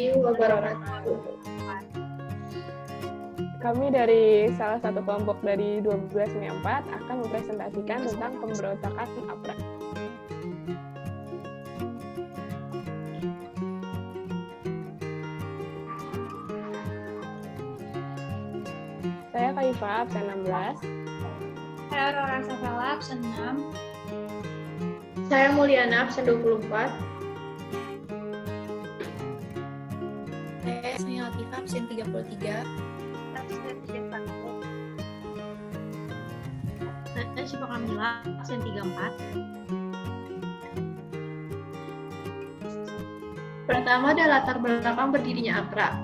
warahmatullahi wabarakatuh. Kami dari salah satu kelompok dari 1294 akan mempresentasikan tentang pemberontakan APRA. Saya Kaifa, absen 16. Saya Aurora Safela, absen 6. Saya Mulyana, absen 24. Saya Latifah, absen 33. Absen 31. Saya Syifa Kamila, absen 34. Pertama adalah latar belakang berdirinya APRA.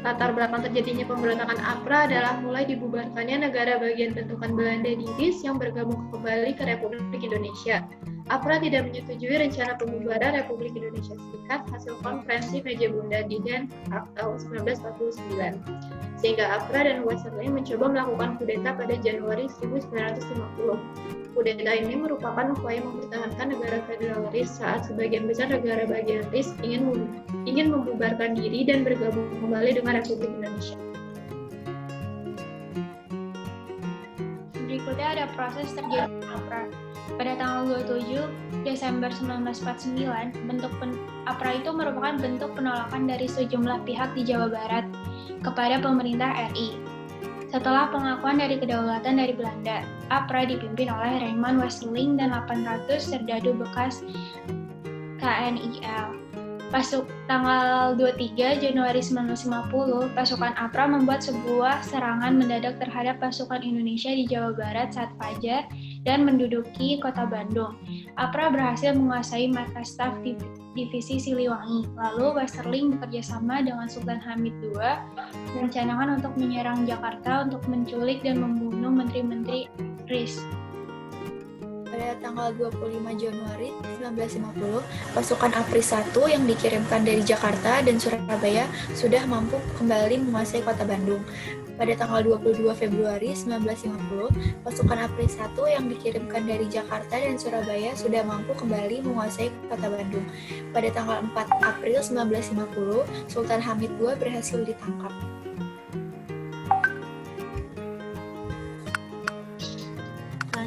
Latar belakang terjadinya pemberontakan APRA adalah mulai dibubarkannya negara bagian bentukan Belanda di Inggris yang bergabung kembali ke Republik Indonesia. APRA tidak menyetujui rencana pembubaran Republik Indonesia Serikat hasil konferensi meja bundar di Den Haag tahun 1949. Sehingga APRA dan Westerling mencoba melakukan kudeta pada Januari 1950. Kudeta ini merupakan upaya mempertahankan negara federalis saat sebagian besar negara bagianis ingin membubarkan diri dan bergabung kembali dengan Republik Indonesia. Berikutnya ada proses terjadinya APRA. Pada tanggal 27 Desember 1949, bentuk APRA itu merupakan bentuk penolakan dari sejumlah pihak di Jawa Barat kepada pemerintah RI. Setelah pengakuan dari kedaulatan dari Belanda, APRA dipimpin oleh Raymond Westerling dan 800 serdadu bekas KNIL. Tanggal 23 Januari 1950, pasukan APRA membuat sebuah serangan mendadak terhadap pasukan Indonesia di Jawa Barat saat fajar dan menduduki kota Bandung. APRA berhasil menguasai markas staf divisi Siliwangi. Lalu Westerling bekerjasama dengan Sultan Hamid II merencanakan untuk menyerang Jakarta untuk menculik dan membunuh menteri-menteri RIS. Pada tanggal 25 Januari 1950, pasukan APRI 1 yang dikirimkan dari Jakarta dan Surabaya sudah mampu kembali menguasai kota Bandung. Pada tanggal 22 Februari 1950, pasukan APRI 1 yang dikirimkan dari Jakarta dan Surabaya sudah mampu kembali menguasai kota Bandung. Pada tanggal 4 April 1950, Sultan Hamid II berhasil ditangkap.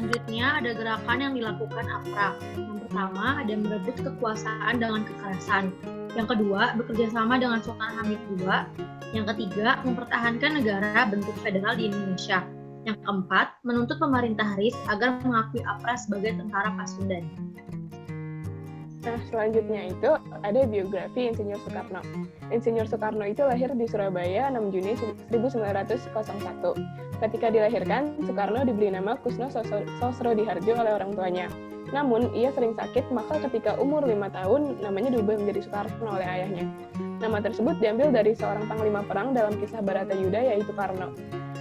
Selanjutnya ada gerakan yang dilakukan APRA. Yang pertama ada merebut kekuasaan dengan kekerasan. Yang kedua, bekerja sama dengan Sultan Hamid II. Yang ketiga, mempertahankan negara bentuk federal di Indonesia. Yang keempat, menuntut pemerintah RIS agar mengakui APRA sebagai tentara Pasundan. Nah, selanjutnya itu ada biografi Insinyur Soekarno. Insinyur Soekarno itu lahir di Surabaya 6 Juni 1901. Ketika dilahirkan, Soekarno diberi nama Kusno Sosrodiharjo oleh orang tuanya. Namun, ia sering sakit, maka ketika umur 5 tahun, namanya diubah menjadi Soekarno oleh ayahnya. Nama tersebut diambil dari seorang panglima perang dalam kisah Baratayuda, yaitu Karno.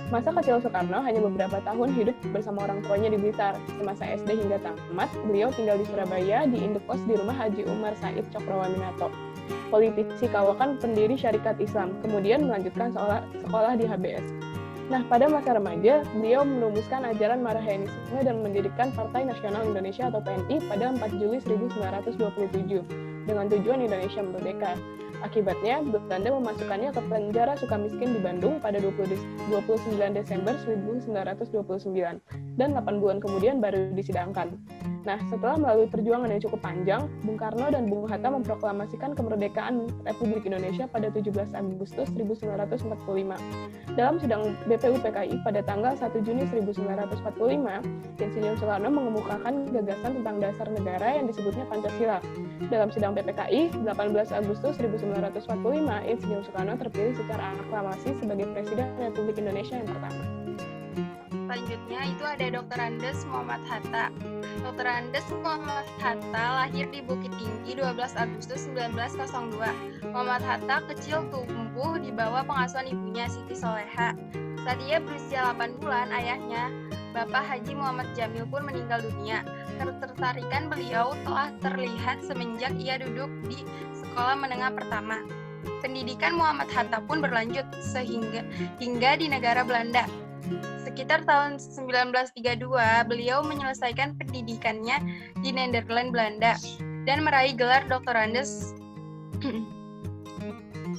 Masa kecil Soekarno hanya beberapa tahun hidup bersama orang tuanya di Blitar. Semasa SD hingga tamat, beliau tinggal di Surabaya di indekos di rumah Haji Umar Said Cokrowaminato, politisi kawakan pendiri Syarikat Islam, kemudian melanjutkan sekolah di HBS. Nah, pada masa remaja, beliau merumuskan ajaran Marahaenisme dan mendirikan Partai Nasional Indonesia atau PNI pada 4 Juli 1927 dengan tujuan Indonesia merdeka. Akibatnya, Belanda memasukkannya ke penjara Sukamiskin di Bandung pada 29 Desember 1929 dan 8 bulan kemudian baru disidangkan. Nah, setelah melalui perjuangan yang cukup panjang, Bung Karno dan Bung Hatta memproklamasikan kemerdekaan Republik Indonesia pada 17 Agustus 1945. Dalam sidang BPUPKI pada tanggal 1 Juni 1945, Insinyur Soekarno mengemukakan gagasan tentang dasar negara yang disebutnya Pancasila. Dalam sidang PPKI, 18 Agustus 1945, Insinyur Soekarno terpilih secara aklamasi sebagai Presiden Republik Indonesia yang pertama. Selanjutnya itu ada Dr. Andes Muhammad Hatta. Dr. Andes Muhammad Hatta lahir di Bukit Tinggi 12 Agustus 1902. Muhammad Hatta kecil tumbuh di bawah pengasuhan ibunya Siti Soleha. Saat ia berusia 8 bulan, ayahnya, Bapak Haji Muhammad Jamil pun meninggal dunia. Ketertarikan beliau telah terlihat semenjak ia duduk di sekolah menengah pertama. Pendidikan Muhammad Hatta pun berlanjut hingga di negara Belanda. Sekitar tahun 1932, beliau menyelesaikan pendidikannya di Nederland, Belanda, dan meraih gelar Dr. Andes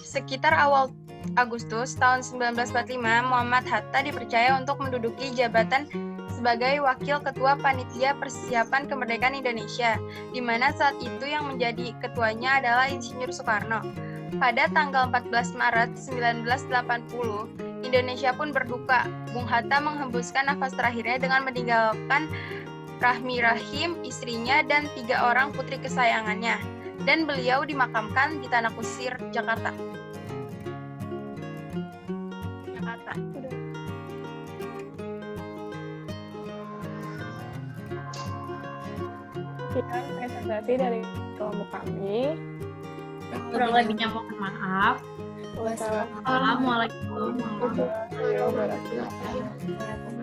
Sekitar awal Agustus tahun 1945, Muhammad Hatta dipercaya untuk menduduki jabatan sebagai Wakil Ketua Panitia Persiapan Kemerdekaan Indonesia, di mana saat itu yang menjadi ketuanya adalah Insinyur Soekarno. Pada tanggal 14 Maret 1980, Indonesia pun berduka. Bung Hatta menghembuskan nafas terakhirnya dengan meninggalkan Rahmi Rahim, istrinya, dan 3 orang putri kesayangannya. Dan beliau dimakamkan di Tanah Kusir, Jakarta. Sekian presentasi dari kelompok kami. Kurang lebihnya mohon maaf. Wassalamualaikum Assalamualaikum warahmatullahi warahmatullahi wabarakatuh.